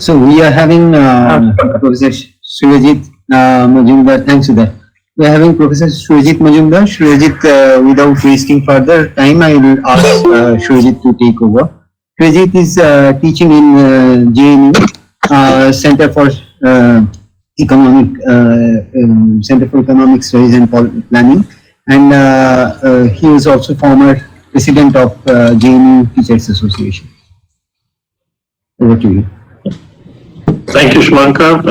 So we are having Professor Surajit Majumdar. Thanks to that. We are having Professor Surajit Majumdar. Surajit, without wasting further time, I will ask Surajit to take over. Surajit is teaching in JNU, Center for Economic Studies and Planning, and he was also former president of JNU Teachers Association. Over to you. Thank you, Shubhankar,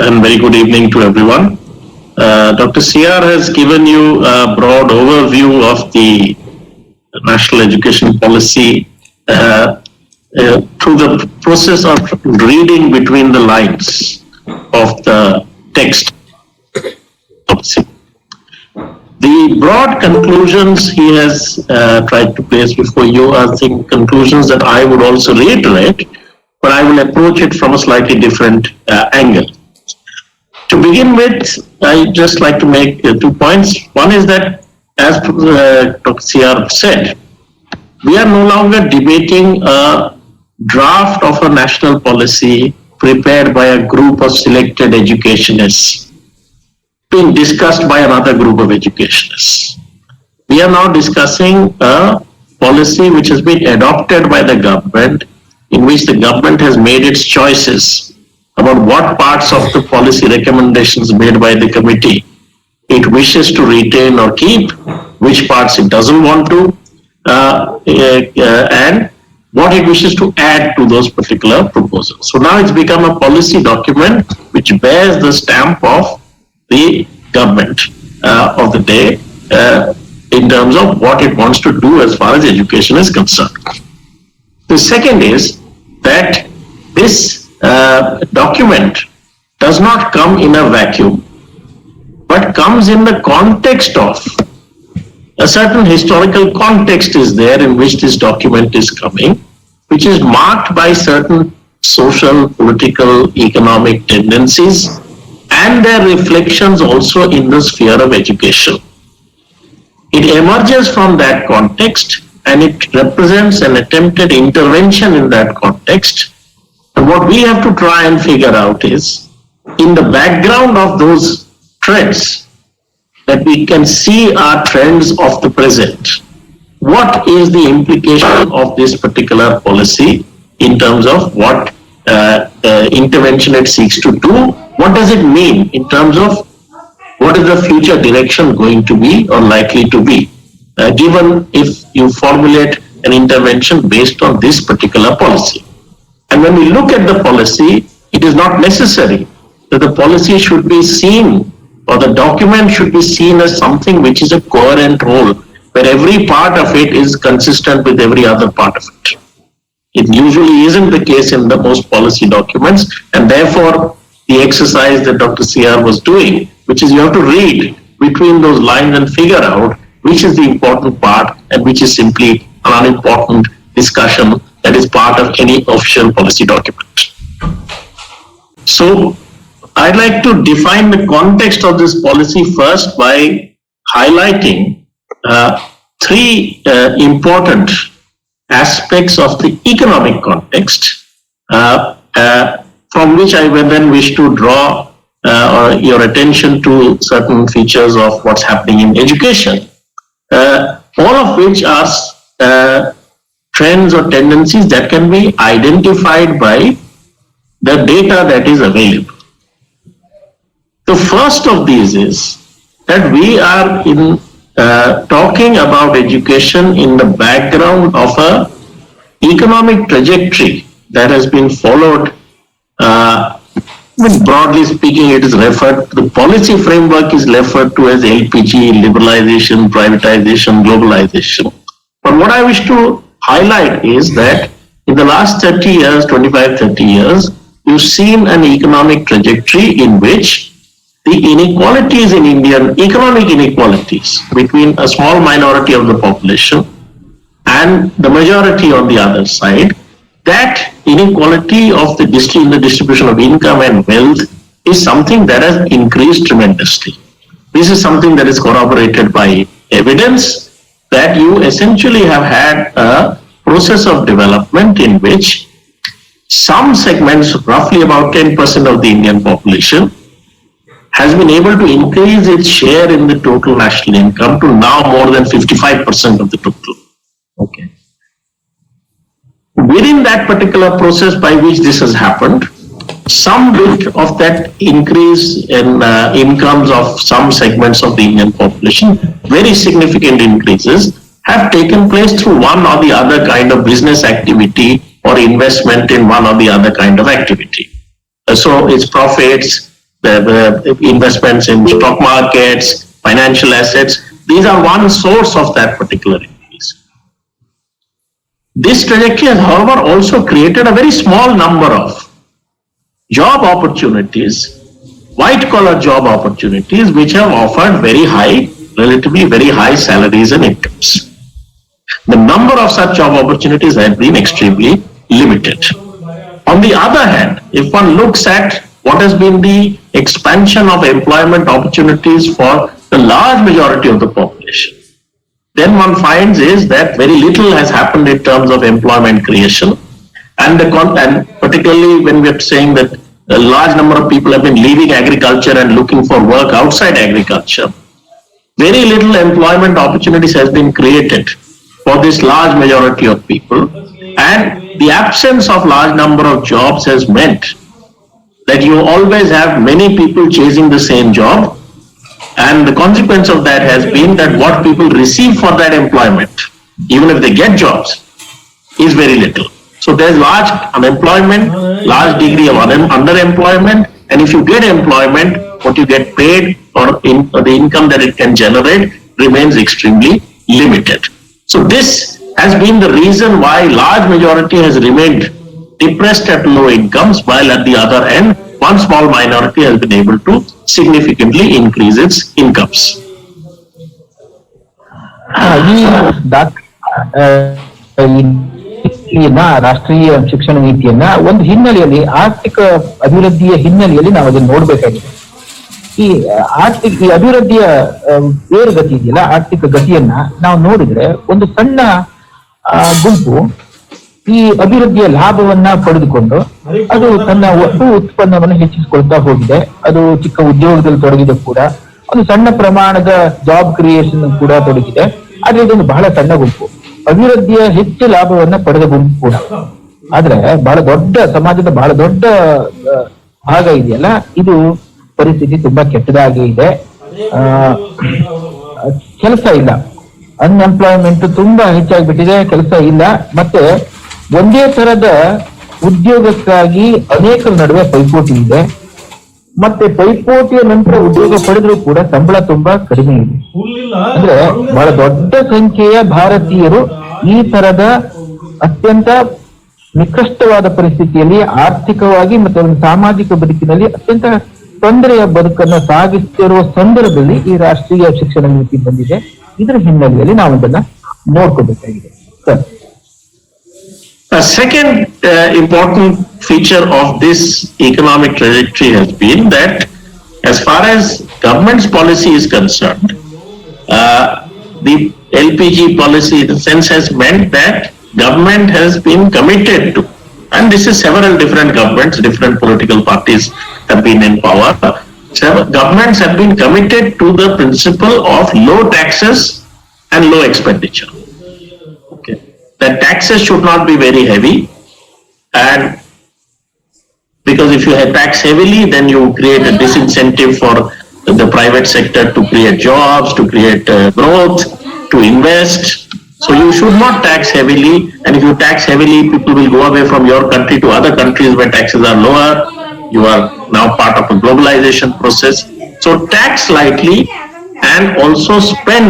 and very good evening to everyone. Dr. CR has given you a broad overview of the national education policy through the process of reading between the lines of the text policy. The broad conclusions he has tried to place before you are the conclusions that I would also reiterate, but I will approach it from a slightly different angle. To begin with, I just like to make 2 points. One is that, as Dr. CR said, we are no longer debating a draft of a national policy prepared by a group of selected educationists, being discussed by another group of educationists. We are now discussing a policy which has been adopted by the government, in which the government has made its choices about what parts of the policy recommendations made by the committee it wishes to retain or keep, which parts it doesn't want to, and what it wishes to add to those particular proposals. So now it's become a policy document which bears the stamp of the government of the day in terms of what it wants to do as far as education is concerned. The second is that this document does not come in a vacuum, but comes in the context of a certain historical context is there in which this document is coming, which is marked by certain social, political, economic tendencies and their reflections also in the sphere of education. It emerges from that context and it represents an attempted intervention in that context. And what we have to try and figure out is, in the background of those trends, that we can see are trends of the present. What is the implication of this particular policy in terms of what intervention it seeks to do? What does it mean in terms of what is the future direction going to be or likely to be, given if you formulate an intervention based on this particular policy? And when we look at the policy, it is not necessary that the policy should be seen or the document should be seen as something which is a coherent whole, where every part of it is consistent with every other part of it. It usually isn't the case in the most policy documents, and therefore the exercise that Dr. CR was doing, which is you have to read between those lines and figure out which is the important part and which is simply an unimportant discussion that is part of any official policy document. So I'd like to define the context of this policy first by highlighting three important aspects of the economic context from which I will then wish to draw your attention to certain features of what's happening in education, all of which are trends or tendencies that can be identified by the data that is available. The first of these is that we are talking about education in the background of a economic trajectory that has been followed. Broadly speaking, it is referred, the policy framework is referred to as LPG, liberalization, privatization, globalization. But what I wish to highlight is that in the last 30 years, 25, 30 years, you've seen an economic trajectory in which the inequalities in India, economic inequalities between a small minority of the population and the majority on the other side, that inequality of in the distribution of income and wealth is something that has increased tremendously. This is something that is corroborated by evidence that you essentially have had a process of development in which some segments, roughly about 10% of the Indian population, has been able to increase its share in the total national income to now more than 55% of the total. Okay. Within that particular process by which this has happened, some bit of that increase in incomes of some segments of the Indian population, very significant increases, have taken place through one or the other kind of business activity or investment in one or the other kind of activity. So its profits, the investments in stock markets, financial assets, these are one source of that particular increase. This trajectory has, however, also created a very small number of job opportunities, white collar job opportunities, which have offered very high, relatively very high salaries and incomes. The number of such job opportunities has been extremely limited. On the other hand, if one looks at what has been the expansion of employment opportunities for the large majority of the population, then one finds is that very little has happened in terms of employment creation. And particularly when we are saying that a large number of people have been leaving agriculture and looking for work outside agriculture, very little employment opportunities has been created for this large majority of people. And the absence of large number of jobs has meant that you always have many people chasing the same job. And the consequence of that has been that what people receive for that employment, even if they get jobs, is very little. So there's large unemployment, large degree of underemployment, and if you get employment, what you get paid or the income that it can generate remains extremely limited. So this has been the reason why large majority has remained depressed at low incomes, while at the other end, one small minority has been able to significantly increase its incomes. ರಾಷ್ಟ್ರೀಯ ಶಿಕ್ಷಣ ನೀತಿಯನ್ನ ಒಂದು ಹಿನ್ನೆಲೆಯಲ್ಲಿ ಆರ್ಥಿಕ ಅಭಿವೃದ್ಧಿಯ ಹಿನ್ನೆಲೆಯಲ್ಲಿ ನಾವು ಅದನ್ನು ನೋಡ್ಬೇಕಾಗಿದೆ. ಈ ಅಭಿವೃದ್ಧಿಯ ಏರುಗತಿ ಇದೆಯಲ್ಲ, ಆರ್ಥಿಕ ಗತಿಯನ್ನ ನಾವು ನೋಡಿದ್ರೆ ಒಂದು ಸಣ್ಣ ಗುಂಪು ಈ ಅಭಿವೃದ್ಧಿಯ ಲಾಭವನ್ನ ಪಡೆದುಕೊಂಡು ಅದು ತನ್ನ ಒಟ್ಟು ಉತ್ಪನ್ನವನ್ನು ಹೆಚ್ಚಿಸಿಕೊಳ್ತಾ ಹೋಗಿದೆ. ಅದು ಚಿಕ್ಕ ಉದ್ಯೋಗದಲ್ಲಿ ತೊಡಗಿದೆ ಕೂಡ, ಒಂದು ಸಣ್ಣ ಪ್ರಮಾಣದ ಜಾಬ್ ಕ್ರಿಯೇಷನ್ ಕೂಡ ತೊಡಗಿದೆ. ಆದ್ರೆ ಇದೊಂದು ಬಹಳ ಸಣ್ಣ ಗುಂಪು, ಅಭಿವೃದ್ಧಿಯ ಹೆಚ್ಚು ಲಾಭವನ್ನ ಪಡೆದ ಗುಂಪು ಕೂಡ. ಆದ್ರೆ ಬಹಳ ದೊಡ್ಡ ಸಮಾಜದ ಬಹಳ ದೊಡ್ಡ ಭಾಗ ಇದೆಯಲ್ಲ, ಇದು ಪರಿಸ್ಥಿತಿ ತುಂಬಾ ಕೆಟ್ಟದಾಗಿ ಇದೆ. ಕೆಲಸ ಇಲ್ಲ, ಅನ್ಎಂಪ್ಲಾಯ್ಮೆಂಟ್ ತುಂಬಾ ಹೆಚ್ಚಾಗ್ಬಿಟ್ಟಿದೆ, ಕೆಲಸ ಇಲ್ಲ. ಮತ್ತೆ ಒಂದೇ ತರದ ಉದ್ಯೋಗಕ್ಕಾಗಿ ಅನೇಕರ ನಡುವೆ ಪೈಪೋಟಿ ಇದೆ. ಮತ್ತೆ ಪೈಪೋಟಿಯ ನಂತರ ಉದ್ಯೋಗ ಪಡೆದ್ರೂ ಕೂಡ ಸಂಬಳ ತುಂಬಾ ಕಡಿಮೆ ಇದೆ. ಅಂದ್ರೆ ಬಹಳ ದೊಡ್ಡ ಸಂಖ್ಯೆಯ ಭಾರತೀಯರು ಈ ತರದ ಅತ್ಯಂತ ನಿಕೃಷ್ಟವಾದ ಪರಿಸ್ಥಿತಿಯಲ್ಲಿ ಆರ್ಥಿಕವಾಗಿ ಮತ್ತು ಒಂದು ಸಾಮಾಜಿಕ ಬದುಕಿನಲ್ಲಿ ಅತ್ಯಂತ ತೊಂದರೆಯ ಬದುಕನ್ನು ಸಾಗಿಸುತ್ತಿರುವ ಸಂದರ್ಭದಲ್ಲಿ ಈ ರಾಷ್ಟ್ರೀಯ ಶಿಕ್ಷಣ ನೀತಿ ಬಂದಿದೆ. ಇದರ ಹಿನ್ನೆಲೆಯಲ್ಲಿ ನಾವು ಇದನ್ನ ನೋಡ್ಕೋಬೇಕಾಗಿದೆ. Sir, a second important feature of this economic trajectory has been that as far as government's policy is concerned, the LPG policy in a sense has meant that government has been committed to, and this is several different governments, different political parties have been in power. Several governments have been committed to the principle of low taxes and low expenditure. Okay. That taxes should not be very heavy, and because if you tax heavily, then you create a disincentive for the private sector to create jobs, to create growth, to invest. So you should not tax heavily, and if you tax heavily, people will go away from your country to other countries where taxes are lower. You are now part of a globalization process. So tax lightly and also spend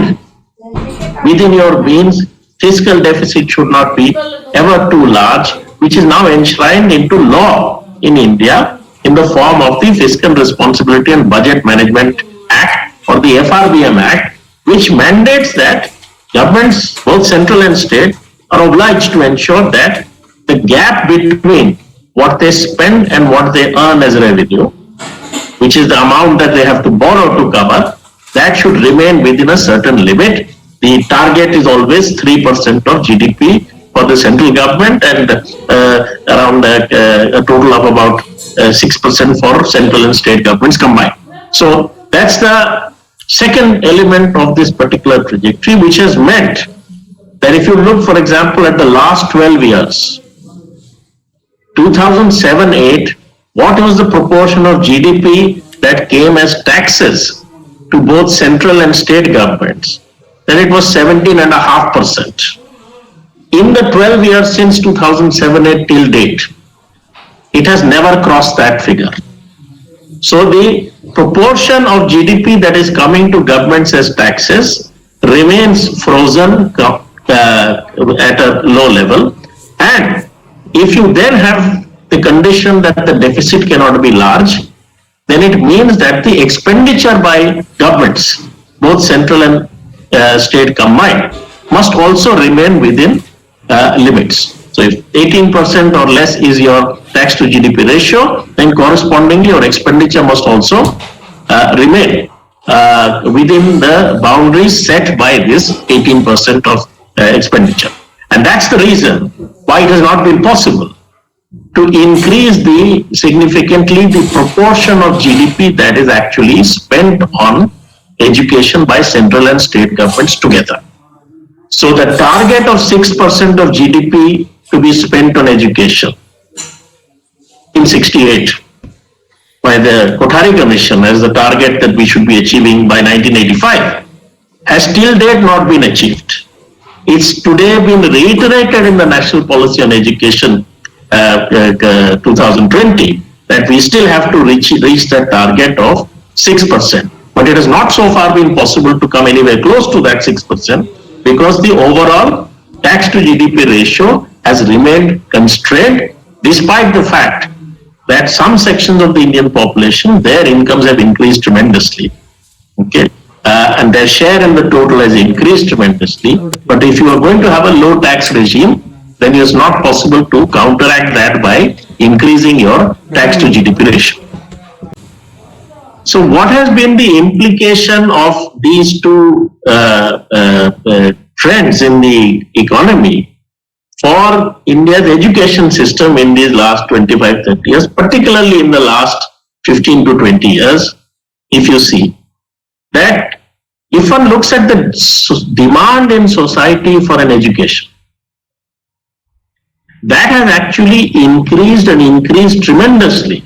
within your means. Fiscal deficit should not be ever too large, which is now enshrined into law in India in the form of the Fiscal Responsibility and Budget Management Act, or the FRBM Act, which mandates that governments, both central and state, are obliged to ensure that the gap between what they spend and what they earn as revenue, which is the amount that they have to borrow to cover, that should remain within a certain limit. The target is always 3% of GDP for the central government and around a total of about 6% for central and state governments combined. So that's the second element of this particular trajectory, which has meant that if you look, for example, at the last 12 years, 2007-8, what was the proportion of GDP that came as taxes to both central and state governments? Then it was 17.5%. In the 12 years since 2007-8 till date, it has never crossed that figure. So the proportion of GDP that is coming to governments as taxes remains frozen at a low level. And if you then have the condition that the deficit cannot be large, then it means that the expenditure by governments, both central and state combined, must also remain within limits. So if 18% or less is your tax to GDP ratio, then correspondingly your expenditure must also remain within the boundaries set by this 18% of expenditure. And that's the reason why it has not been possible to increase significantly the proportion of GDP that is actually spent on education by central and state governments together. So the target of 6% of GDP to be spent on education in 68 by the Kothari Commission as the target that we should be achieving by 1985 has till date not been achieved. It's today been reiterated in the National Policy on Education 2020 that we still have to reach that target of 6%. But it has not so far been possible to come anywhere close to that 6% because the overall tax to GDP ratio has remained constrained despite the fact that some sections of the Indian population, their incomes have increased tremendously. Okay. And their share in the total has increased tremendously. But if you are going to have a low tax regime, then it is not possible to counteract that by increasing your tax to GDP ratio. So what has been the implication of these two trends in the economy for India's education system in these last 25-30 years, particularly in the last 15 to 20 years, if you see that if one looks at the demand in society for an education, that has actually increased and increased tremendously,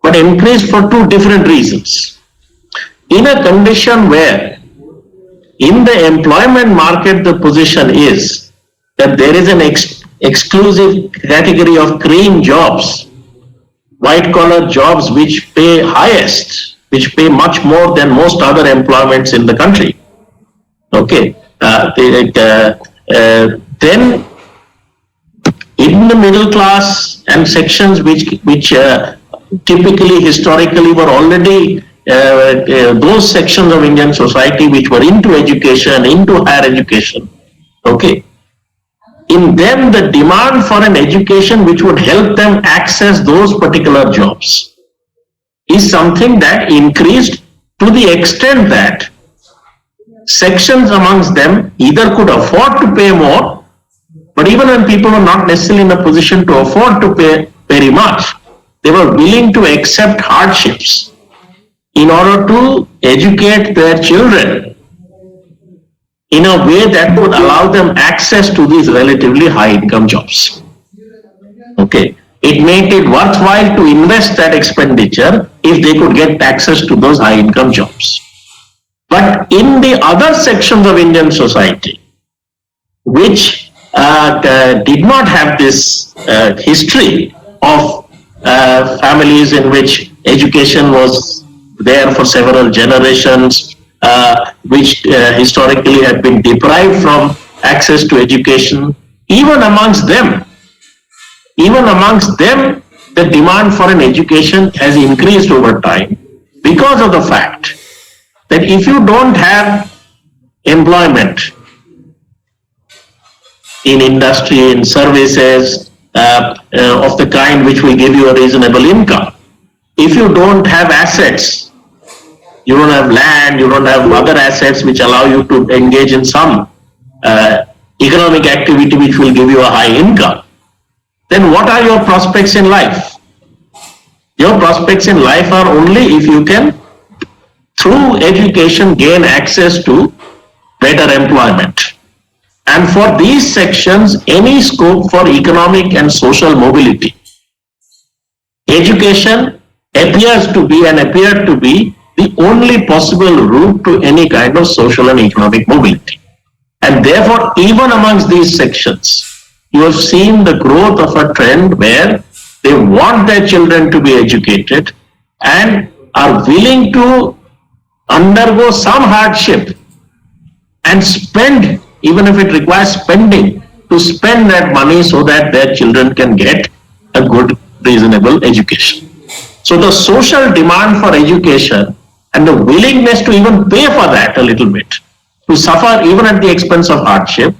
but increased for two different reasons. In a condition where in the employment market the position is that there is an exclusive category of cream jobs, white collar jobs which pay highest, which pay much more than most other employments in the country. Okay, then in the middle class and sections which typically historically were already those sections of Indian society which were into education, into higher education. Okay, in them the demand for an education which would help them access those particular jobs is something that increased to the extent that sections amongst them either could afford to pay more, but even when people were not necessarily in a position to afford to pay very much, they were willing to accept hardships in order to educate their children in a way that would allow them access to these relatively high income jobs. Okay. It made it worthwhile to invest that expenditure if they could get access to those high income jobs. But in the other sections of Indian society, which did not have this history of families in which education was there for several generations, which historically had been deprived from access to education, even amongst them, the demand for an education has increased over time because of the fact that if you don't have employment in industry, in services of the kind which will give you a reasonable income, if you don't have assets, you don't have land, you don't have other assets which allow you to engage in some economic activity which will give you a high income, then what are your prospects in life? Your prospects in life are only if you can, through education, gain access to better employment. And for these sections, any scope for economic and social mobility, education appeared to be the only possible route to any kind of social and economic mobility. And therefore, even amongst these sections, you have seen the growth of a trend where they want their children to be educated and are willing to undergo some hardship and spend, even if it requires spending, to spend that money so that their children can get a good, reasonable education. So the social demand for education and the willingness to even pay for that a little bit, to suffer even at the expense of hardship,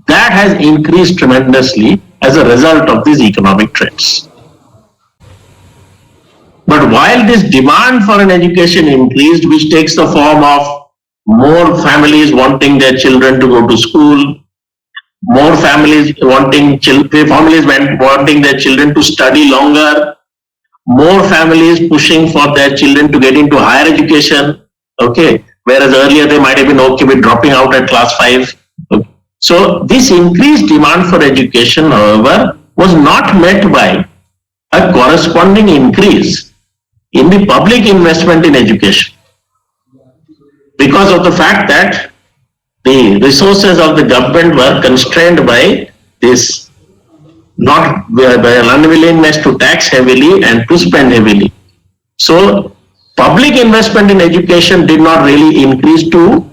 that has increased tremendously as a result of these economic trends. But while this demand for an education increased, which takes the form of more families wanting their children to go to school, more families wanting their children to study longer, more families pushing for their children to get into higher education, okay, whereas earlier they might have been okay with dropping out at class 5. Okay. So this increased demand for education, however, was not met by a corresponding increase in the public investment in education, because of the fact that the resources of the government were constrained by this, not by an unwillingness to tax heavily and to spend heavily. So public investment in education did not really increase to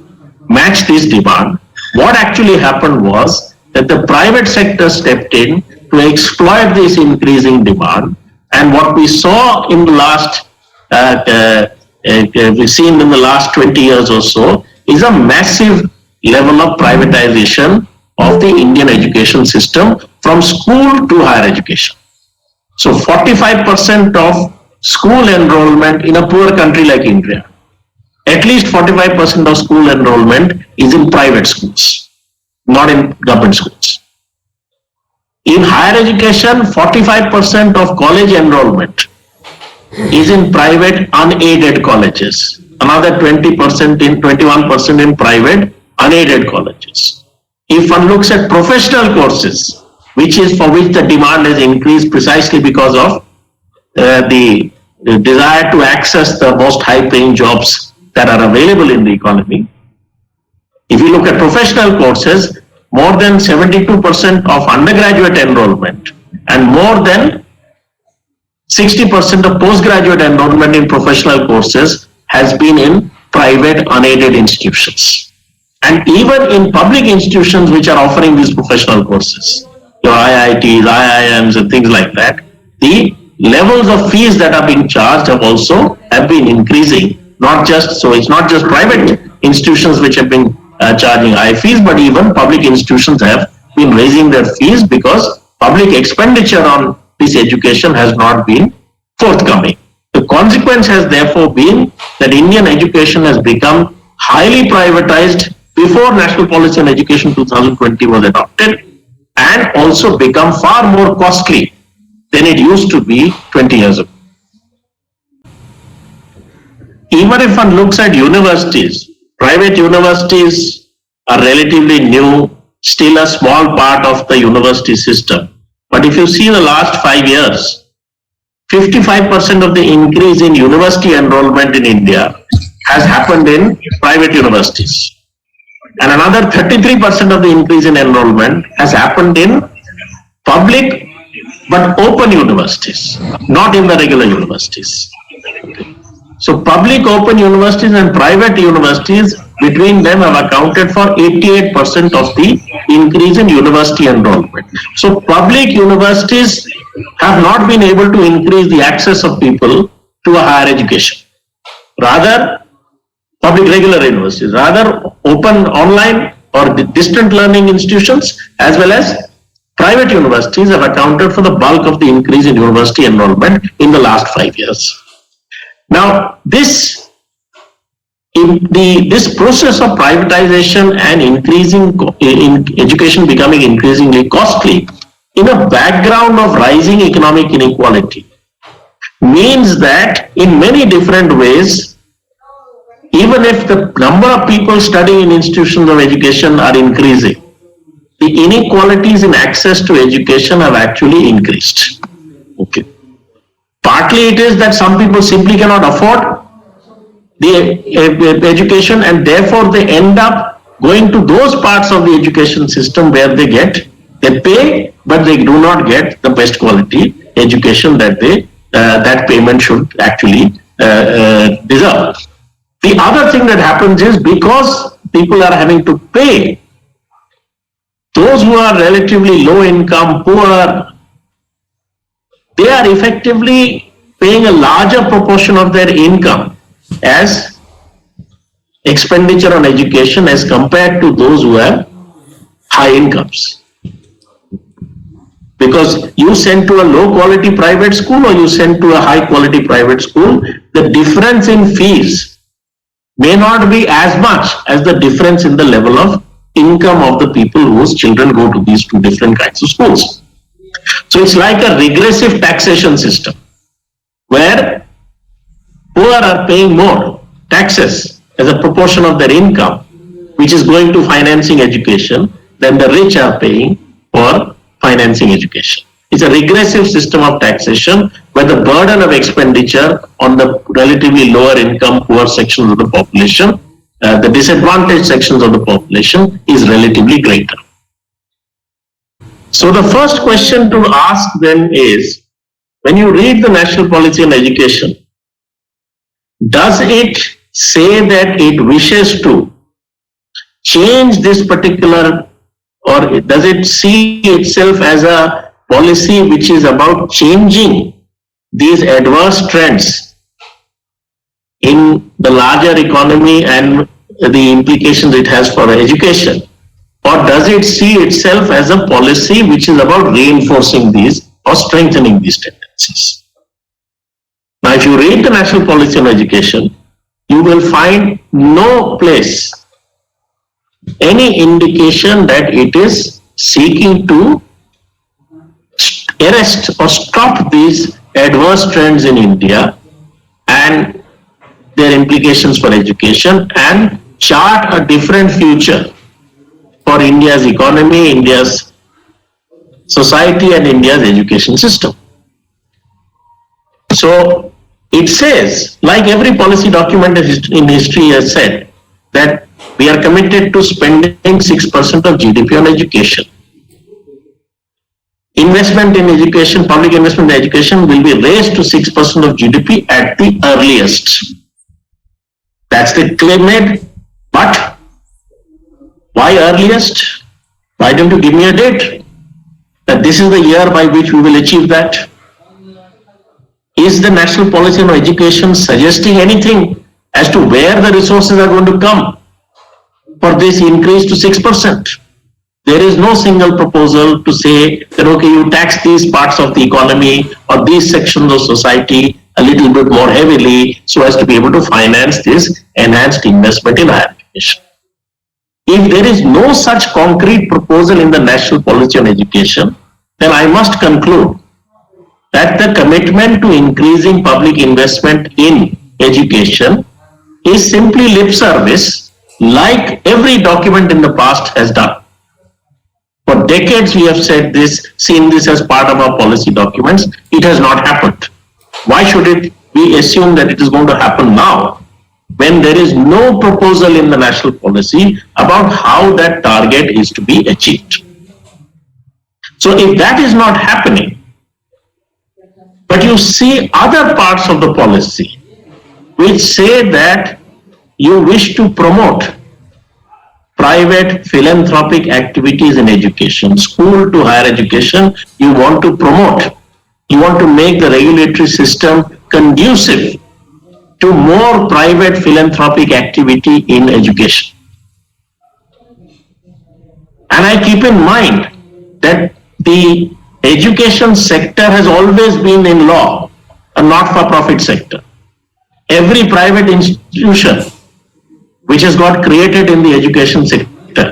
match this demand. What actually happened was that the private sector stepped in to exploit this increasing demand, and what we saw in the last we've seen in the last 20 years or so is a massive level of privatization of the Indian education system from school to higher education. So 45% of school enrollment in a poor country like India, at least 45% of school enrollment is in private schools, not in government schools. In higher education, 45% of college enrollment is in private unaided colleges, another 21% in private unaided colleges. If one looks at professional courses, which is for which the demand has increased precisely because of the desire to access the most high-paying jobs that are available in the economy. If you look at professional courses, more than 72% of undergraduate enrollment and more than 60% of postgraduate enrollment in professional courses has been in private unaided institutions. And even in public institutions which are offering these professional courses, your IITs, IIMs and things like that, the levels of fees that are being charged have been increasing. Not just, so it's not just private institutions which have been charging high fees, but even public institutions have been raising their fees because public expenditure on this education has not been forthcoming. The consequence has therefore been that Indian education has become highly privatized before National Policy on Education 2020 was adopted, and also become far more costly than it used to be 20 years ago. Even if one looks at universities, private universities are relatively new, still a small part of the university system. But if you see the last 5 years, 55% of the increase in university enrollment in India has happened in private universities. And another 33% of the increase in enrollment has happened in public but open universities, not in the regular universities. So public open universities and private universities, between them have accounted for 88% of the increase in university enrollment. So public universities have not been able to increase the access of people to a higher education. Rather, public regular universities, rather open online or distant learning institutions as well as private universities have accounted for the bulk of the increase in university enrollment in the last 5 years. Now, this this process of privatization and in education becoming increasingly costly in a background of rising economic inequality means that in many different ways, even if the number of people studying in institutions of education are increasing, the inequalities in access to education have actually increased. Okay. Partly it is that some people simply cannot afford the education, and therefore they end up going to those parts of the education system where they pay, but they do not get the best quality education that that payment should actually deserve. The other thing that happens is because people are having to pay, those who are relatively low income, poor, they are effectively paying a larger proportion of their income as expenditure on education as compared to those who have high incomes. Because you send to a low quality private school or you send to a high quality private school, the difference in fees may not be as much as the difference in the level of income of the people whose children go to these two different kinds of schools. So it's like a regressive taxation system where poor are paying more taxes as a proportion of their income, which is going to financing education, than the rich are paying for financing education. It's a regressive system of taxation where the burden of expenditure on the relatively lower income poor sections of the population, the disadvantaged sections of the population, is relatively greater. So the first question to ask then is, when you read the National Policy on Education, does it say that it wishes to change this particular, or does it see itself as a policy which is about changing these adverse trends in the larger economy and the implications it has for education? Or does it see itself as a policy which is about reinforcing these or strengthening these tendencies? Now, if you read the National Policy on Education, you will find no place any indication that it is seeking to arrest or stop these adverse trends in India and their implications for education and chart a different future for India's economy, India's society and India's education system. So it says, like every policy document in history has said, that we are committed to spending 6% of GDP on education. Investment in education, public investment in education will be raised to 6% of GDP at the earliest. That's the claim made. But why earliest? Why don't you give me a date? That this is the year by which we will achieve that. Is the National Policy on Education suggesting anything as to where the resources are going to come for this increase to 6%? There is no single proposal to say that, okay, you tax these parts of the economy or these sections of society a little bit more heavily so as to be able to finance this enhanced investment in higher education. If there is no such concrete proposal in the National Policy on Education, then I must conclude that the commitment to increasing public investment in education is simply lip service, like every document in the past has done. For decades we have said this, seen this as part of our policy documents. It has not happened. Why should we assume that it is going to happen now, when there is no proposal in the national policy about how that target is to be achieved? So if that is not happening, but you see other parts of the policy which say that you wish to promote private philanthropic activities in education, school to higher education, you want to promote, you want to make the regulatory system conducive to more private philanthropic activity in education. And I keep in mind that the education sector has always been in law a not-for-profit sector. Every private institution which has got created in the education sector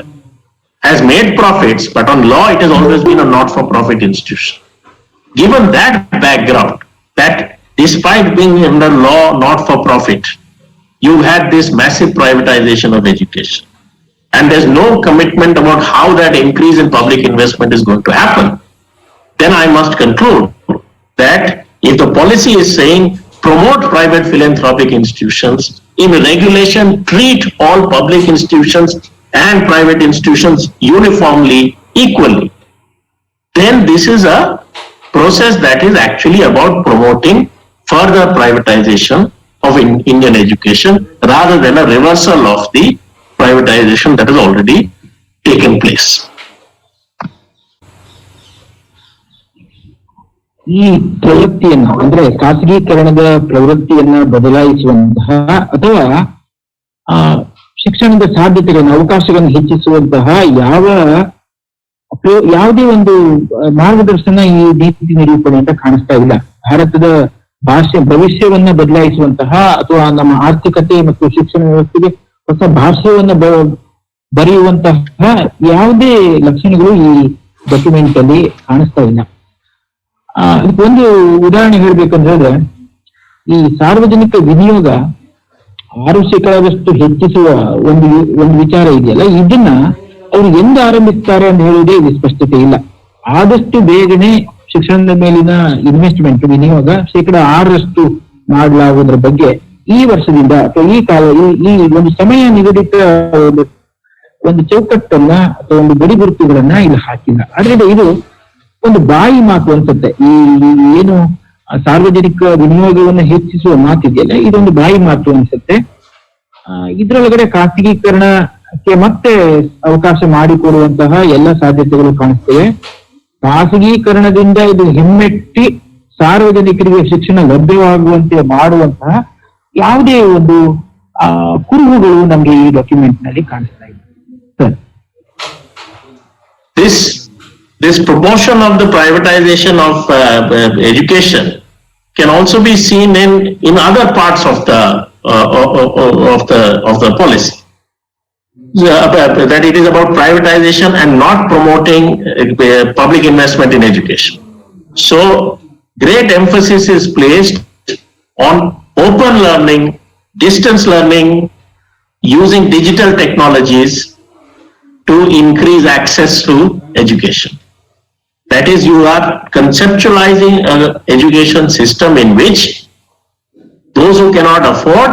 has made profits, but on law it has always been a not-for-profit institution. Given that background, that despite being under law not-for-profit, you had this massive privatization of education. And there's no commitment about how that increase in public investment is going to happen. Then I must conclude that if the policy is saying promote private philanthropic institutions, in regulation treat all public institutions and private institutions uniformly, equally, then this is a process that is actually about promoting further privatization of Indian education rather than a reversal of the privatization that has already taken place. ಈ ಪ್ರವೃತ್ತಿಯನ್ನ ಅಂದ್ರೆ ಖಾಸಗೀಕರಣದ ಪ್ರವೃತ್ತಿಯನ್ನ ಬದಲಾಯಿಸುವಂತಹ ಅಥವಾ ಶಿಕ್ಷಣದ ಸಾಧ್ಯತೆಗಳನ್ನು ಅವಕಾಶಗಳನ್ನು ಹೆಚ್ಚಿಸುವಂತಹ ಯಾವುದೇ ಒಂದು ಮಾರ್ಗದರ್ಶನ ಈ ನೀತಿ ನಿರೂಪಣೆ ಅಂತ ಕಾಣಿಸ್ತಾ ಇಲ್ಲ. ಭಾರತದ ಭಾಷೆ ಭವಿಷ್ಯವನ್ನ ಬದಲಾಯಿಸುವಂತಹ ಅಥವಾ ನಮ್ಮ ಆರ್ಥಿಕತೆ ಮತ್ತು ಶಿಕ್ಷಣ ವ್ಯವಸ್ಥೆಗೆ ಹೊಸ ಭಾಷೆಯನ್ನ ಬರೆಯುವಂತಹ ಯಾವುದೇ ಲಕ್ಷಣಗಳು ಈ ಡಾಕ್ಯುಮೆಂಟ್ ಅಲ್ಲಿ ಕಾಣಿಸ್ತಾ ಇಲ್ಲ. ಒಂದು ಉದಾಹರಣೆ ಹೇಳ್ಬೇಕಂದ್ರೆ ಈ ಸಾರ್ವಜನಿಕ ವಿನಿಯೋಗ 6% ಹೆಚ್ಚಿಸುವ ಒಂದು ವಿಚಾರ ಇದೆಯಲ್ಲ, ಇದನ್ನ ಅವ್ರು ಎಂದು ಆರಂಭಿಸ್ತಾರೆ ಅಂತ ಹೇಳುವುದೇ ಇಲ್ಲಿ ಸ್ಪಷ್ಟತೆ ಇಲ್ಲ. ಆದಷ್ಟು ಬೇಗನೆ ಶಿಕ್ಷಣದ ಮೇಲಿನ ಇನ್ವೆಸ್ಟ್ಮೆಂಟ್ ವಿನಿಯೋಗ 6% ಮಾಡಲಾಗುವುದರ ಬಗ್ಗೆ ಈ ವರ್ಷದಿಂದ ಅಥವಾ ಈ ಒಂದು ಸಮಯ ನಿಗದಿತ ಒಂದು ಚೌಕಟ್ಟನ್ನ ಅಥವಾ ಒಂದು ಗಡಿಗುರುತುಗಳನ್ನ ಇಲ್ಲಿ ಹಾಕಿಲ್ಲ. ಆದ್ರಿಂದ ಇದು ಒಂದು ಬಾಯಿ ಮಾತು ಅನ್ಸುತ್ತೆ. ಈ ಏನು ಸಾರ್ವಜನಿಕ ವಿನಿಯೋಗವನ್ನು ಹೆಚ್ಚಿಸುವ ಮಾತಿದೆಯಲ್ಲ, ಇದೊಂದು ಬಾಯಿ ಮಾತು ಅನ್ಸುತ್ತೆ. ಇದ್ರೊಳಗಡೆ ಖಾಸಗೀಕರಣಕ್ಕೆ ಮತ್ತೆ ಅವಕಾಶ ಮಾಡಿಕೊಡುವಂತಹ ಎಲ್ಲ ಸಾಧ್ಯತೆಗಳು ಕಾಣಿಸ್ತವೆ. ಖಾಸಗೀಕರಣದಿಂದ ಇದು ಹಿಮ್ಮೆಟ್ಟಿ ಸಾರ್ವಜನಿಕರಿಗೆ ಶಿಕ್ಷಣ ಲಭ್ಯವಾಗುವಂತೆ ಮಾಡುವಂತಹ ಯಾವುದೇ ಒಂದು ಕುರುಹುಗಳು ನಮ್ಗೆ ಈ ಡಾಕ್ಯುಮೆಂಟ್ ನಲ್ಲಿ ಕಾಣಿಸ್ತಾ ಇದೆ. This promotion of the privatization of education can also be seen in other parts of the policy. That it is about privatization and not promoting public investment in education. So great emphasis is placed on open learning, distance learning, using digital technologies to increase access to education. That is, you are conceptualizing an education system in which those who cannot afford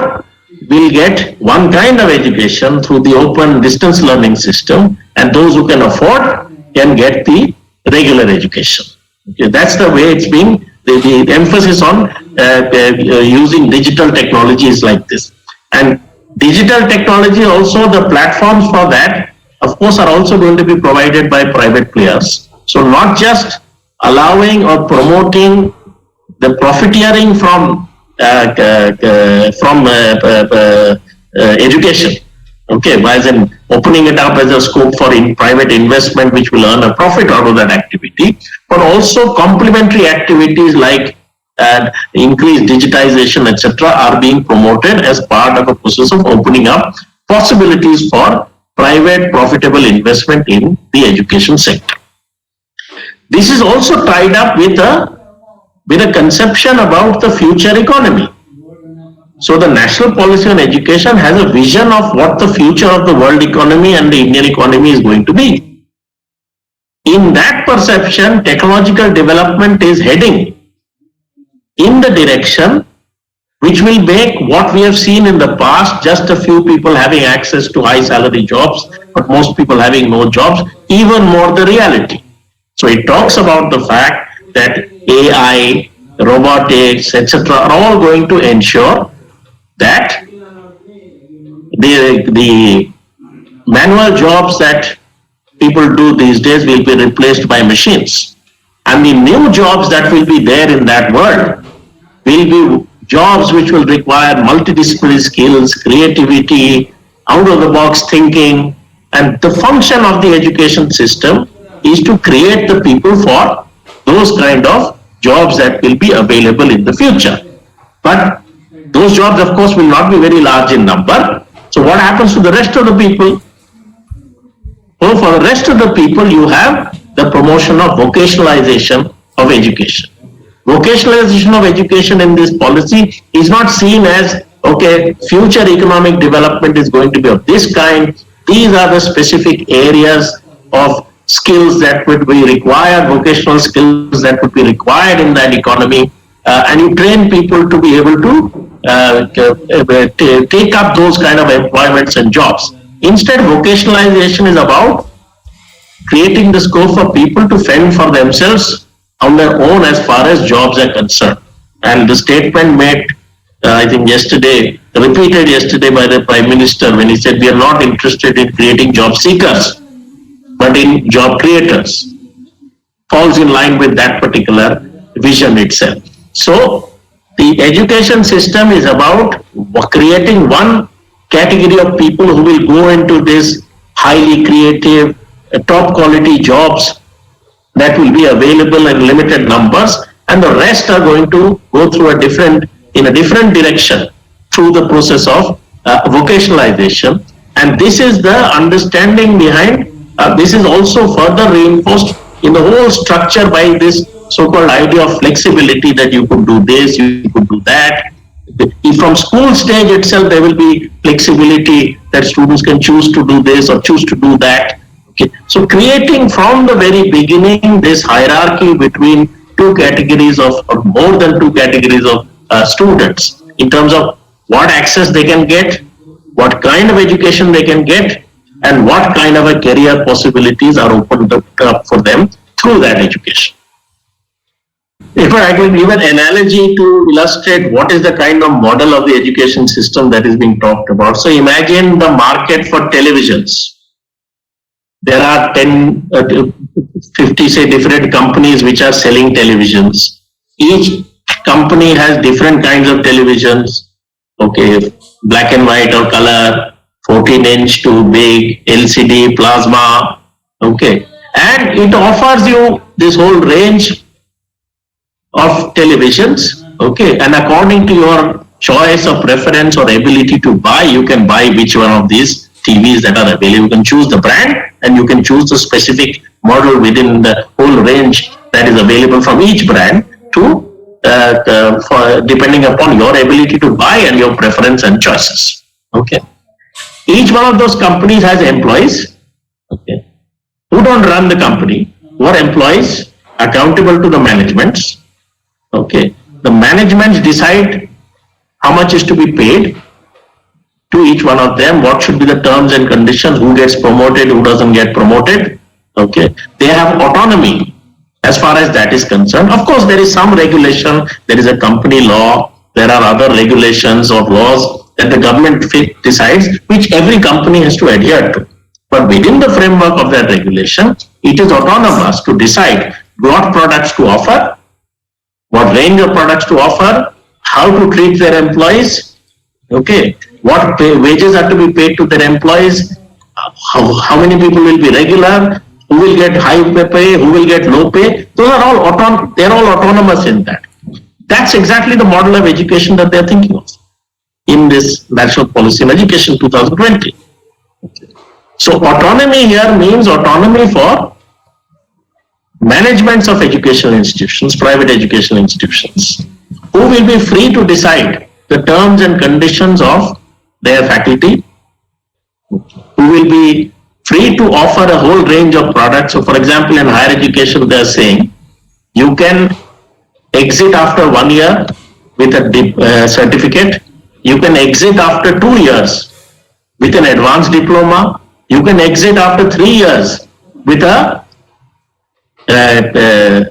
will get one kind of education through the open distance learning system, and those who can afford can get the regular education. Okay, that's the way it's been, the emphasis on using digital technologies like this. And digital technology also, the platforms for that, of course, are also going to be provided by private players. So not just allowing or promoting the profiteering from education, okay, as in opening it up as a scope for private investment which will earn a profit out of that activity, but also complementary activities like increased digitization, etc., are being promoted as part of a process of opening up possibilities for private profitable investment in the education sector. This is also tied up with a conception about the future economy. So the national policy on education has a vision of what the future of the world economy and the Indian economy is going to be. In that perception, technological development is heading in the direction which will make what we have seen in the past, just a few people having access to high salary jobs, but most people having no jobs, even more the reality. So it talks about the fact that AI, robotics, etc., are all going to ensure that the manual jobs that people do these days will be replaced by machines. And the new jobs that will be there in that world will be jobs which will require multidisciplinary skills, creativity, out-of-the-box thinking. And the function of the education system is to create the people for those kind of jobs that will be available in the future. But those jobs, of course, will not be very large in number. So what happens to the rest of the people? So for the rest of the people, you have the promotion of vocationalization of education. Vocationalization of education in this policy is not seen as, okay, future economic development is going to be of this kind. These are the specific areas of skills that would be required, vocational skills that would be required in that economy. And you train people to be able to take up those kind of employments and jobs. Instead, vocationalization is about creating the scope for people to fend for themselves on their own as far as jobs are concerned. And the statement made, I think yesterday, repeated yesterday by the Prime Minister when he said, we are not interested in creating job seekers, but in job creators, falls in line with that particular vision itself. So the education system is about creating one category of people who will go into this highly creative, top quality jobs that will be available in limited numbers, and the rest are going to go through in a different direction through the process of vocationalization. And this is the understanding behind, this is also further reinforced in the whole structure by this so-called idea of flexibility, that you could do this, you could do that. From school stage itself, there will be flexibility that students can choose to do this or choose to do that. Okay. So creating from the very beginning this hierarchy between two categories of, or more than two categories of students in terms of what access they can get, what kind of education they can get, and what kind of a career possibilities are opened up for them through that education. If I can give an analogy to illustrate what is the kind of model of the education system that is being talked about. So imagine the market for televisions. There are 10, 50 say different companies which are selling televisions. Each company has different kinds of televisions. Okay, black and white or color, 14-inch to big, LCD, plasma. Okay, and it offers you this whole range of televisions. Okay, and according to your choice or preference or ability to buy, you can buy which one of these TVs that are available. You can choose the brand and you can choose the specific model within the whole range that is available from each brand to for depending upon your ability to buy and your preference and choices. Okay. Each one of those companies has employees, okay, who don't run the company, who are employees accountable to the managements. Okay. The managements decide how much is to be paid to each one of them, what should be the terms and conditions, who gets promoted, who doesn't get promoted. Okay. They have autonomy as far as that is concerned. Of course, there is some regulation, there is a company law, there are other regulations or laws that the government decides, which every company has to adhere to. But within the framework of that regulation, it is autonomous to decide what products to offer, what range of products to offer, how to treat their employees, okay, what wages are to be paid to their employees, how many people will be regular, who will get high pay, who will get low pay. Those are all they're all autonomous in that. That's exactly the model of education that they're thinking of in this National Policy on Education 2020. So autonomy here means autonomy for managements of educational institutions, private educational institutions, who will be free to decide the terms and conditions of their faculty, who will be free to offer a whole range of products. So for example, in higher education, they're saying you can exit after 1 year with a certificate, you can exit after 2 years with an advanced diploma, you can exit after 3 years with a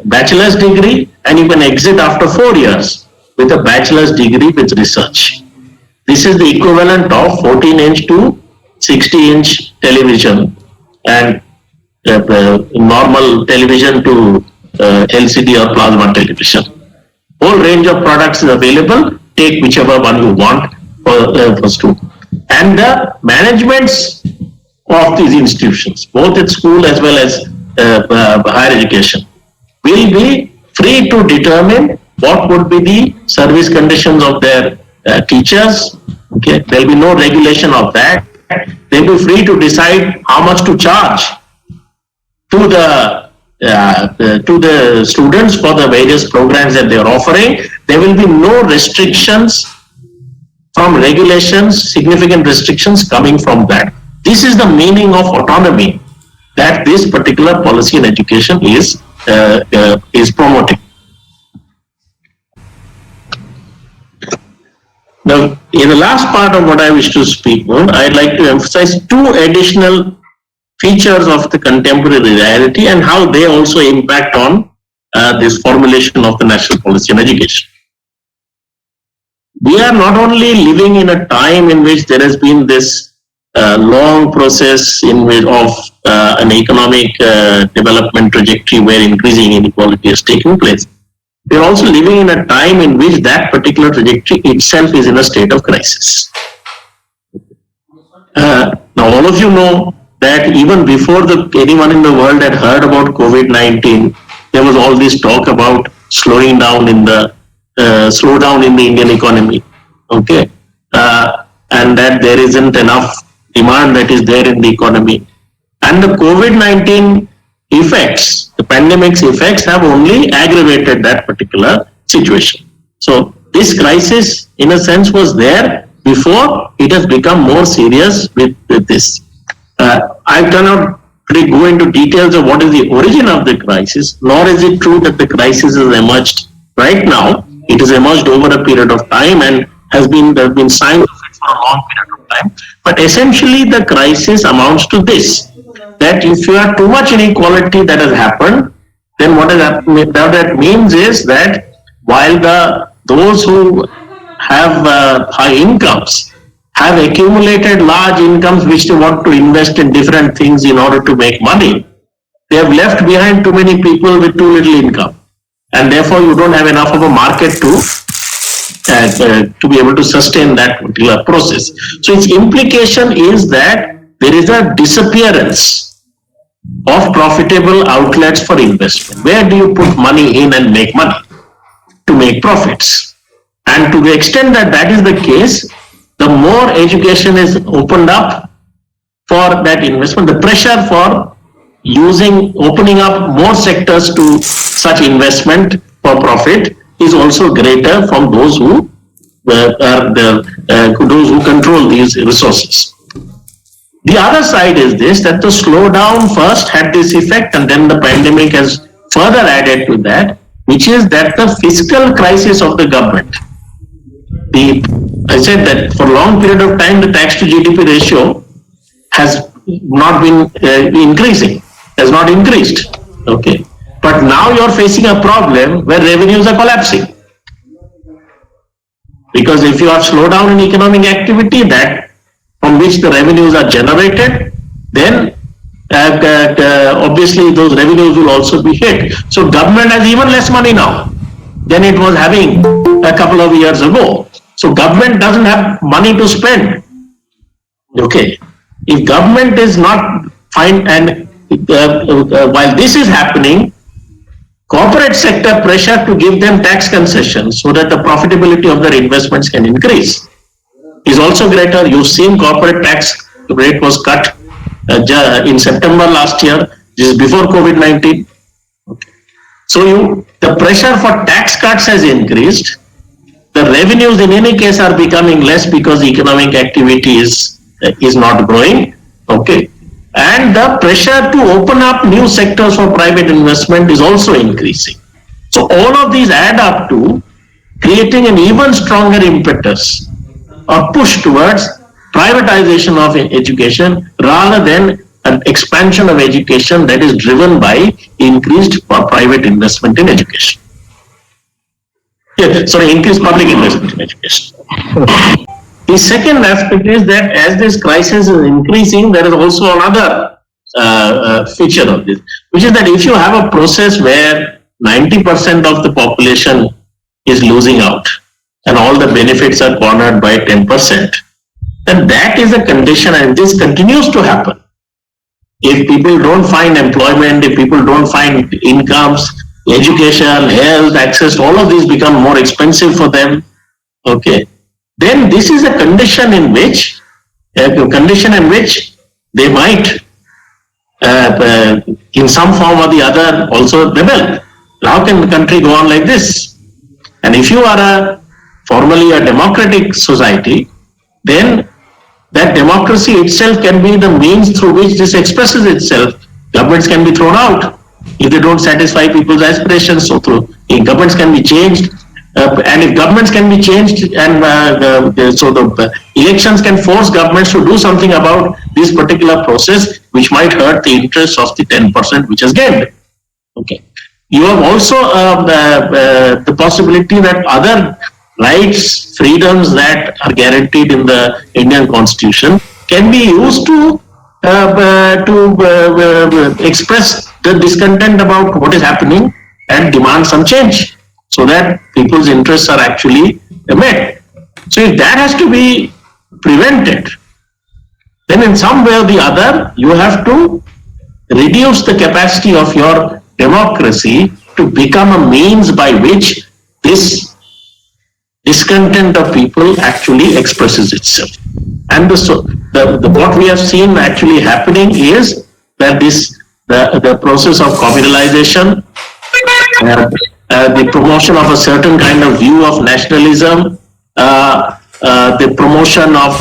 bachelor's degree, and you can exit after 4 years with a bachelor's degree with research. This is the equivalent of 14-inch to 60-inch television and normal television to LCD or plasma television. Whole range of products is available. Take whichever one you want for student. And the managements of these institutions, both at school as well as higher education, will be free to determine what would be the service conditions of their teachers, Okay, there'll be no regulation of that. They'll be free to decide how much to charge to the students for the various programs that they are offering. There will be no restrictions from regulations, significant restrictions coming from that. This is the meaning of autonomy that this particular policy in education is promoting. Now, in the last part of what I wish to speak on, I'd like to emphasize two additional features of the contemporary reality and how they also impact on this formulation of the national policy in education. We are not only living in a time in which there has been this long process in which of an economic development trajectory where increasing inequality is taking place. We are also living in a time in which that particular trajectory itself is in a state of crisis. Now, all of you know that even before anyone in the world had heard about COVID-19, there was all this talk about slowdown in the Indian economy. Okay, and that there isn't enough demand that is there in the economy, and the COVID-19 effects, the pandemic's effects, have only aggravated that particular situation. So this crisis, in a sense, was there before. It has become more serious with this. I cannot really go into details of what is the origin of the crisis, nor is it true that the crisis has emerged right now. It has emerged over a period of time and there have been signs of it for a long period of time. But essentially, the crisis amounts to this: that if you have too much inequality that has happened, then what that means is that while those who have high incomes have accumulated large incomes which they want to invest in different things in order to make money, they have left behind too many people with too little income, and therefore you don't have enough of a market to be able to sustain that particular process. So its implication is that there is a disappearance of profitable outlets for investment. Where do you put money in and make money? To make profits. And to the extent that that is the case, the more education is opened up for that investment, the pressure for opening up more sectors to such investment for profit is also greater from those who control these resources. The other side is this, that the slowdown first had this effect, and then the pandemic has further added to that, which is that the fiscal crisis of the government. I said that for a long period of time, the tax to GDP ratio has not been increasing, has not increased. Okay. But now you're facing a problem where revenues are collapsing. Because if you have slowdown in economic activity, that from which the revenues are generated, then obviously those revenues will also be hit. So government has even less money now than it was having a couple of years ago. So government doesn't have money to spend. Okay. If government is not fine, and while this is happening, corporate sector pressure to give them tax concessions so that the profitability of their investments can increase is also greater. You've seen corporate tax rate was cut in September last year. This is before COVID-19. Okay. So the pressure for tax cuts has increased. The revenues in any case are becoming less because economic activity is not growing. Okay. And the pressure to open up new sectors for private investment is also increasing. So all of these add up to creating an even stronger impetus or push towards privatization of education rather than an expansion of education that is driven by increased private investment in education. Increased public investment in education. The second aspect is that as this crisis is increasing, there is also another feature of this, which is that if you have a process where 90% of the population is losing out and all the benefits are cornered by 10%, then that is a condition, and this continues to happen. If people don't find employment, if people don't find incomes, education, health, access, all of these become more expensive for them. Okay. then this is a condition in which they might in some form or the other also rebel. How can the country go on like this? And if you are formally a democratic society, then that democracy itself can be the means through which this expresses itself. Governments can be thrown out if they don't satisfy people's aspirations. So governments can be changed. And if governments can be changed, and so the elections can force governments to do something about this particular process, which might hurt the interests of the 10% which has gained. Okay. You have also the possibility that other rights, freedoms that are guaranteed in the Indian Constitution can be used to express the discontent about what is happening and demand some change, so that people's interests are actually met. So if that has to be prevented, then in some way or the other, you have to reduce the capacity of your democracy to become a means by which this discontent of people actually expresses itself. And what we have seen actually happening is that the process of communalization, the promotion of a certain kind of view of nationalism, the promotion of,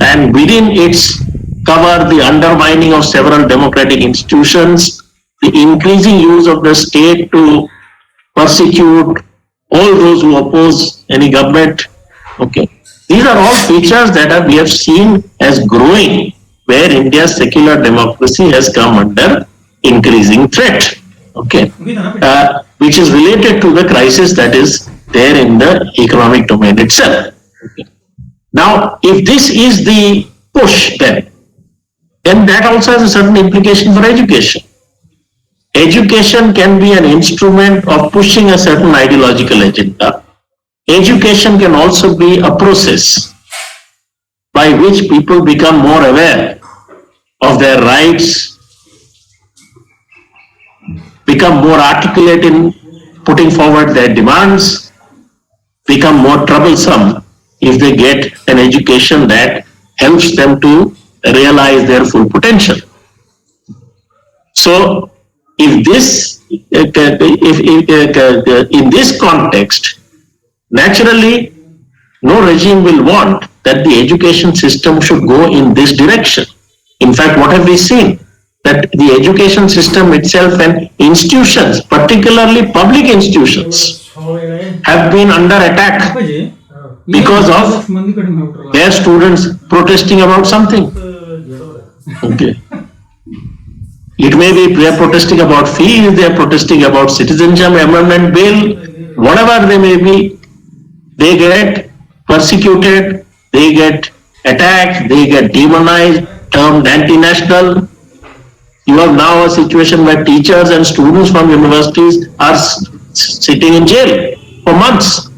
and within its cover, the undermining of several democratic institutions, the increasing use of the state to persecute all those who oppose any government. Okay, these are all features that we have seen as growing, where India's secular democracy has come under increasing threat. Okay, which is related to the crisis that is there in the economic domain itself. Okay. Now, if this is the push, then that also has a certain implication for education. Education can be an instrument of pushing a certain ideological agenda. Education can also be a process by which people become more aware of their rights, become more articulate in putting forward their demands, become more troublesome if they get an education that helps them to realize their full potential. So, in this context, naturally, no regime will want that the education system should go in this direction. In fact, what have we seen? That the education system itself and institutions, particularly public institutions, have been under attack because of their students protesting about something. Okay. It may be they are protesting about fees, they are protesting about citizenship amendment bill, whatever they may be, they get persecuted, they get attacked, they get demonized, termed anti-national. You have now a situation where teachers and students from universities are sitting in jail for months,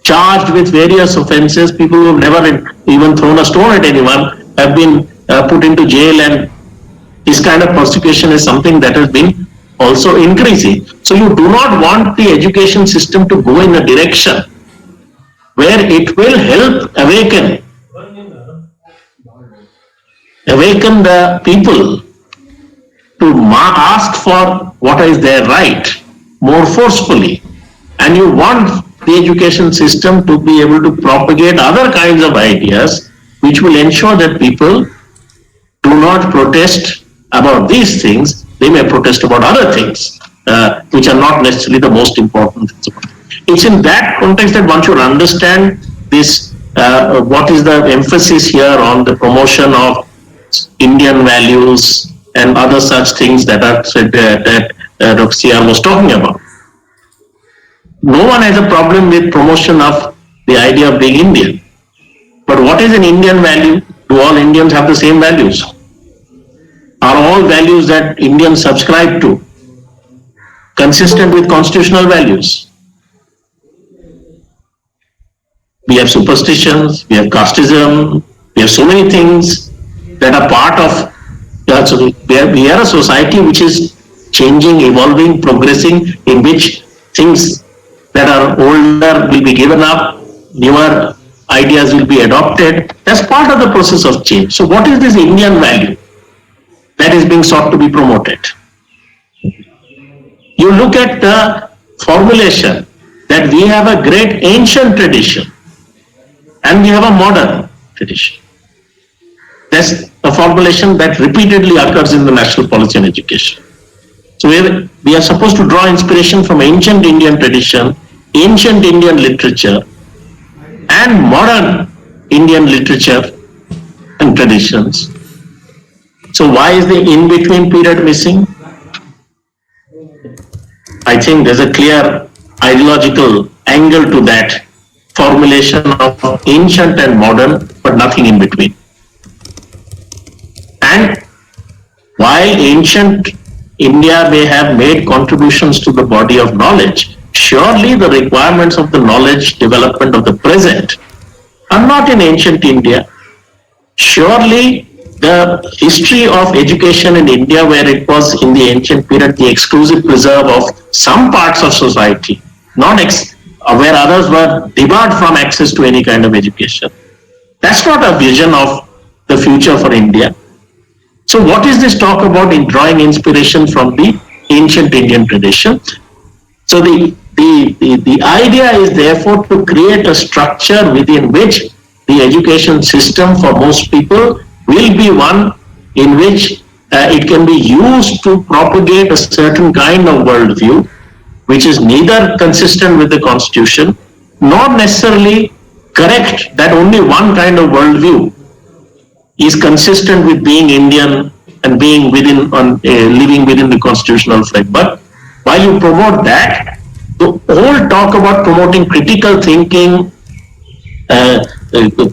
charged with various offences. People who have never even thrown a stone at anyone have been put into jail, and this kind of persecution is something that has been also increasing. So you do not want the education system to go in a direction where it will help awaken the people to ask for what is their right more forcefully. And you want the education system to be able to propagate other kinds of ideas which will ensure that people do not protest about these things. They may protest about other things which are not necessarily the most important things. It's in that context that one should understand this, what is the emphasis here on the promotion of Indian values and other such things that are said that Dr. C.R. was talking about. No one has a problem with promotion of the idea of being Indian. But what is an Indian value? Do all Indians have the same values? Are all values that Indians subscribe to consistent with constitutional values? We have superstitions, we have casteism, we have so many things that are part of, we are a society which is changing, evolving, progressing, in which things that are older will be given up, newer ideas will be adopted. That's part of the process of change. So what is this Indian value that is being sought to be promoted? You look at the formulation that we have a great ancient tradition and we have a modern tradition. That's a formulation that repeatedly occurs in the national policy on education. So we are supposed to draw inspiration from ancient Indian tradition, ancient Indian literature, and modern Indian literature and traditions. So why is the in-between period missing? I think there's a clear ideological angle to that formulation of ancient and modern, but nothing in between. And while ancient India may have made contributions to the body of knowledge, surely the requirements of the knowledge development of the present are not in ancient India. Surely the history of education in India, where it was in the ancient period the exclusive preserve of some parts of society, where others were debarred from access to any kind of education. That's not a vision of the future for India. So what is this talk about in drawing inspiration from the ancient Indian tradition? So the idea is therefore to create a structure within which the education system for most people will be one in which it can be used to propagate a certain kind of worldview, which is neither consistent with the constitution, nor necessarily correct that only one kind of worldview is consistent with being Indian and being within, living within the constitutional framework. While you promote that, the whole talk about promoting critical thinking,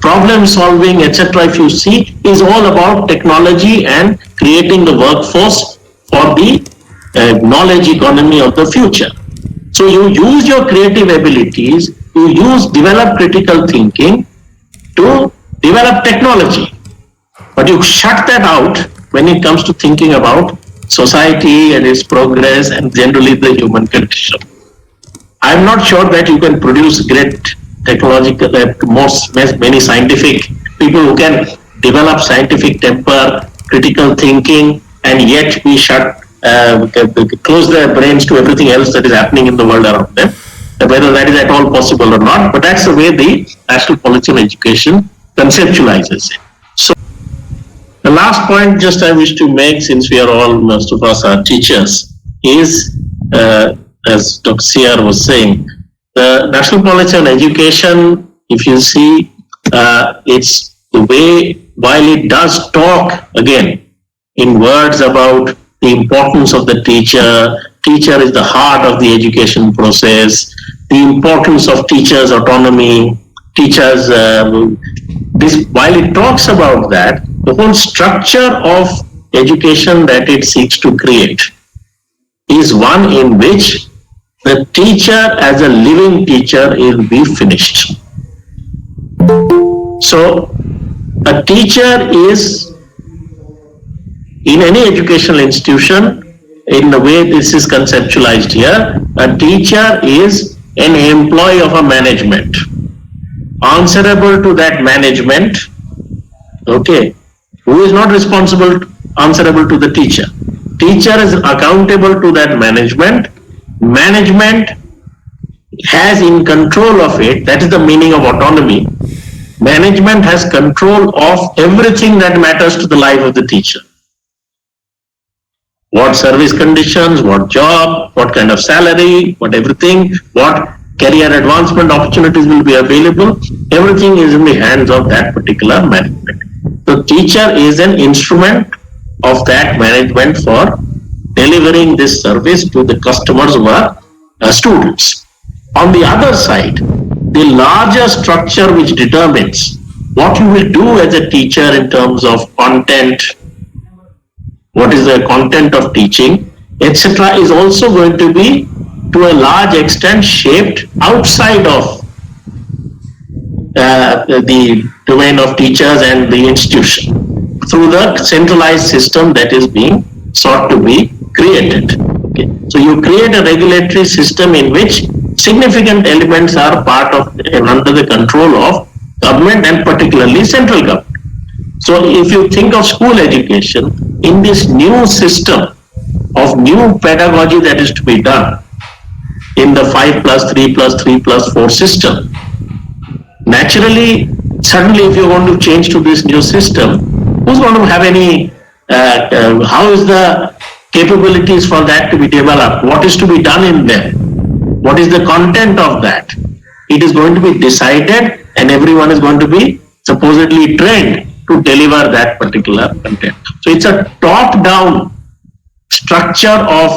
problem solving, etc., if you see, is all about technology and creating the workforce for the knowledge economy of the future. So you use your creative abilities, you develop critical thinking to develop technology. But you shut that out when it comes to thinking about society and its progress and generally the human condition. I'm not sure that you can produce great technological, many scientific people who can develop scientific temper, critical thinking, and yet we close their brains to everything else that is happening in the world around them. Whether that is at all possible or not, but that's the way the national policy on education conceptualizes it. So the last point just I wish to make, since most of us are teachers, is as Dr. CR was saying, the national policy on education, if you see, it's the way, while it does talk again in words about the importance of the teacher is the heart of the education process, the importance of teachers' autonomy, while it talks about that, the whole structure of education that it seeks to create is one in which the teacher as a living teacher will be finished. So a teacher is, in any educational institution, in the way this is conceptualized here, a teacher is an employee of a management, answerable to that management, okay, who is not answerable to the teacher. Teacher is accountable to that management. Management has in control of it, that is the meaning of autonomy. Management has control of everything that matters to the life of the teacher. What service conditions, what job, what kind of salary, what everything, what career advancement opportunities will be available, everything is in the hands of that particular management. The teacher is an instrument of that management for delivering this service to the customers who are students. On the other side, the larger structure which determines what you will do as a teacher in terms of content, what is the content of teaching, etc., is also going to be to a large extent shaped outside of the domain of teachers and the institution through the centralized system that is being sought to be created. Okay. So you create a regulatory system in which significant elements are part of and under the control of government and particularly central government. So if you think of school education in this new system of new pedagogy that is to be done in the 5+3+3+4 system, naturally, suddenly if you're going to change to this new system, who's going to have any, how is the capabilities for that to be developed? What is to be done in them? What is the content of that? It is going to be decided and everyone is going to be supposedly trained to deliver that particular content. So it's a top-down structure of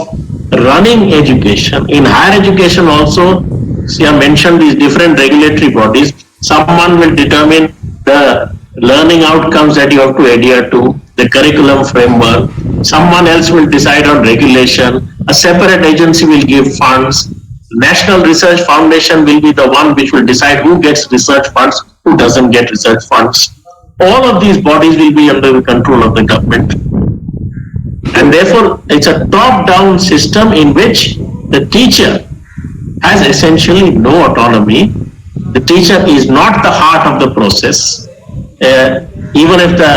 running education. In higher education also, see, I mentioned these different regulatory bodies. Someone will determine the learning outcomes that you have to adhere to, the curriculum framework. Someone else will decide on regulation. A separate agency will give funds. National Research Foundation will be the one which will decide who gets research funds, who doesn't get research funds. All of these bodies will be under the control of the government. And therefore, it's a top-down system in which the teacher has essentially no autonomy. The teacher is not the heart of the process. Even if the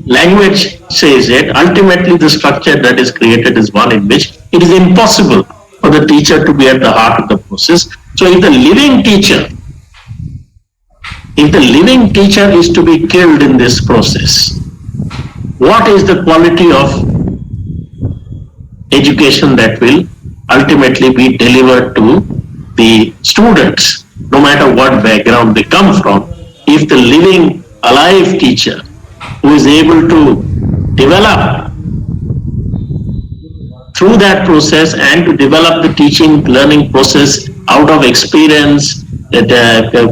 language says it, ultimately the structure that is created is one in which it is impossible for the teacher to be at the heart of the process. So if the living teacher is to be killed in this process, what is the quality of education that will ultimately be delivered to the students, no matter what background they come from? If the living, alive teacher who is able to develop through that process and to develop the teaching learning process out of experience,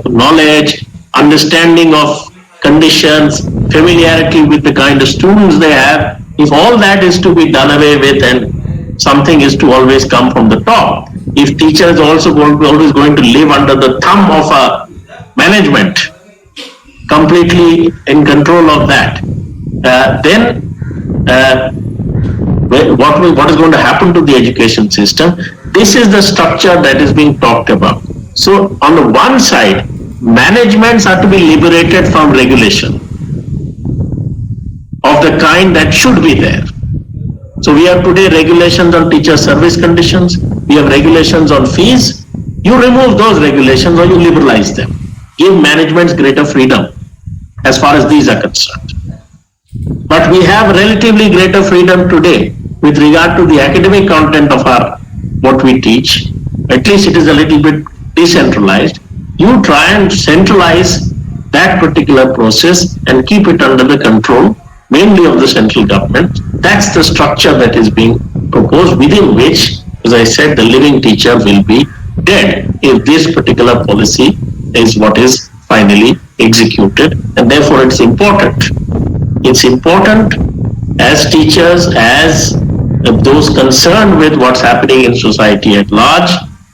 knowledge, understanding of conditions, familiarity with the kind of students they have, if all that is to be done away with and something is to always come from the top, if teacher is also always going to live under the thumb of a management, completely in control of that, then what is going to happen to the education system? This is the structure that is being talked about. So on the one side, managements are to be liberated from regulation of the kind that should be there. So we have today regulations on teacher service conditions, we have regulations on fees. You remove those regulations or you liberalize them. Give managements greater freedom as far as these are concerned. But we have relatively greater freedom today with regard to the academic content of what we teach. At least it is a little bit decentralized. You try and centralize that particular process and keep it under the control mainly of the central government. That's the structure that is being proposed, within which, as I said, the living teacher will be dead if this particular policy is what is finally executed. And therefore it's important. It's important as teachers, as those concerned with what's happening in society at large,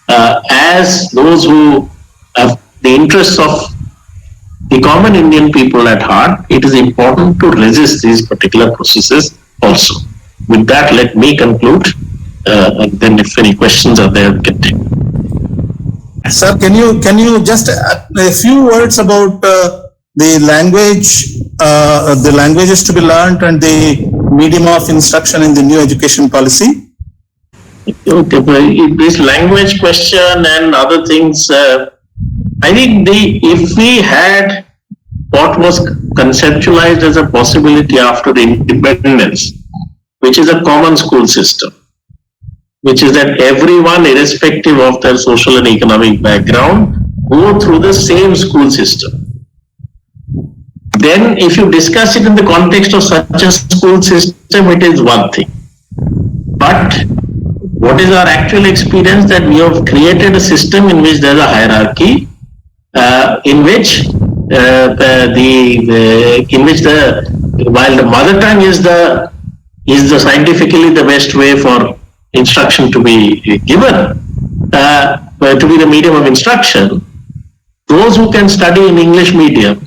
as those who have the interests of the common Indian people at heart, it is important to resist these particular processes also. With that, let me conclude, and then if any questions are there, we can take. Sir, can you just a few words about the languages to be learned and the medium of instruction in the new education policy? Okay, this language question and other things, I think if we had what was conceptualized as a possibility after the independence, which is a common school system, which is that everyone, irrespective of their social and economic background, go through the same school system. Then if you discuss it in the context of such a school system, it is one thing. But what is our actual experience? That we have created a system in which there is a hierarchy, in which while the mother tongue is the scientifically the best way for instruction to be given, to be the medium of instruction, those who can study in English medium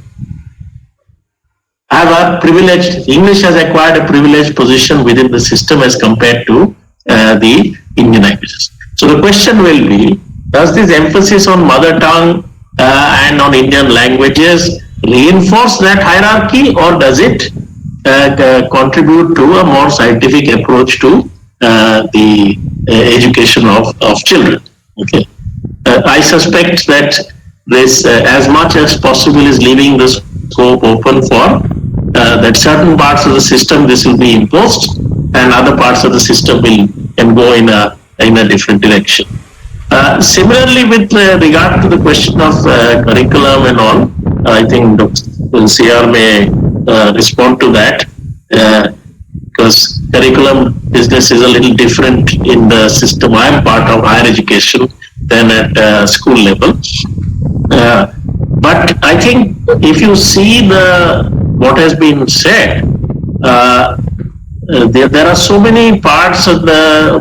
have a privileged, English has acquired a privileged position within the system as compared to the Indian languages. So the question will be, does this emphasis on mother tongue and on Indian languages reinforce that hierarchy, or does it contribute to a more scientific approach to the education of children? Okay. I suspect that this, as much as possible, is leaving the scope open for that certain parts of the system this will be imposed, and other parts of the system can go in a different direction. Similarly, with regard to the question of curriculum and all, I think Dr. CR may respond to that, because curriculum business is a little different in the system I am part of, higher education, than at school level. But I think if you see what has been said, there are so many parts of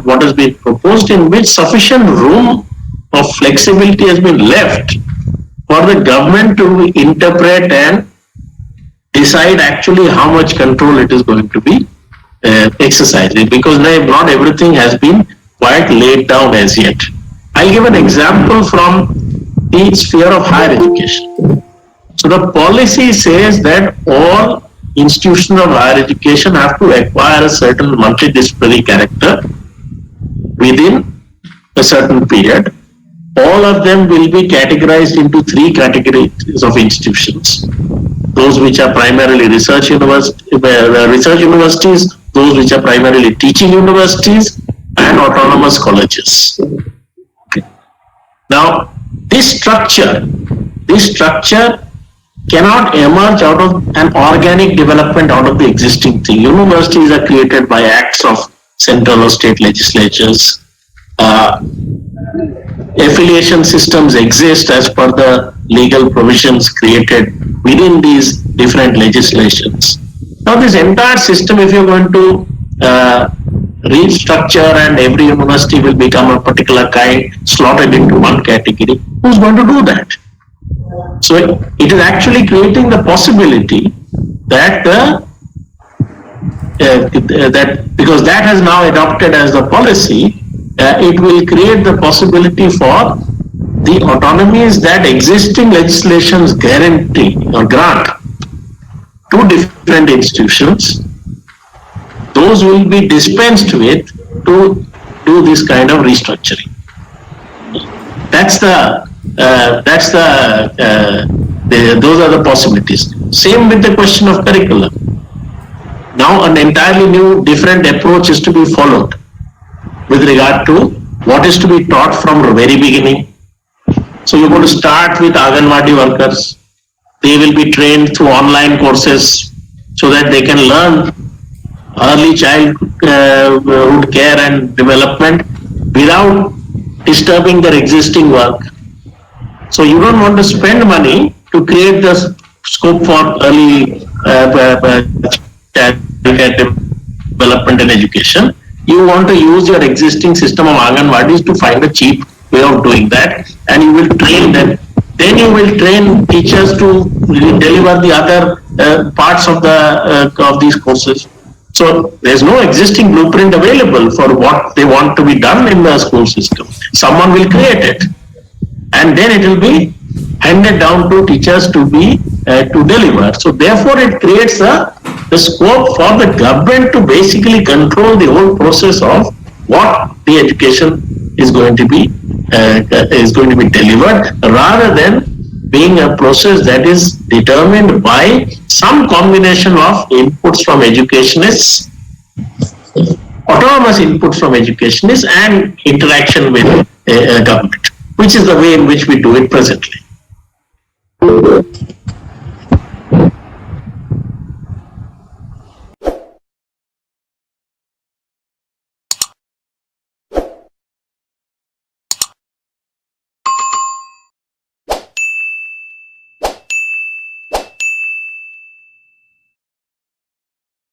what has been proposed in which sufficient room of flexibility has been left for the government to interpret and decide actually how much control it is going to be exercising, because not everything has been quite laid down as yet. I'll give an example from the sphere of higher education. So the policy says that all institutions of higher education have to acquire a certain multidisciplinary character within a certain period. All of them will be categorized into 3 categories of institutions. Those which are primarily research universities, those which are primarily teaching universities, and autonomous colleges. Okay. Now, this structure cannot emerge out of an organic development out of the existing thing. Universities are created by acts of central or state legislatures. Affiliation systems exist as per the legal provisions created within these different legislations. Now, this entire system, if you're going to restructure and every university will become a particular kind, slotted into one category, who's going to do that? So it is actually creating the possibility that because that has now adopted as the policy, it will create the possibility for the autonomies that existing legislations guarantee or grant to different institutions. Those will be dispensed with to do this kind of restructuring. Those are the possibilities. Same with the question of curriculum. Now an entirely new, different approach is to be followed with regard to what is to be taught from the very beginning. So you're going to start with Anganwadi workers. They will be trained through online courses so that they can learn early childhood care and development without disturbing their existing work. So you don't want to spend money to create the scope for early development and education. You want to use your existing system of Anganwadis to find a cheap way of doing that, and you will train them. Then you will train teachers to deliver the other parts of these courses. So there's no existing blueprint available for what they want to be done in the school system. Someone will create it, and then it will be handed down to teachers to deliver. So therefore, it creates the scope for the government to basically control the whole process of what the education is going to be delivered, rather than being a process that is determined by some combination of inputs from educationists, autonomous inputs from educationists, and interaction with government, which is the way in which we do it presently.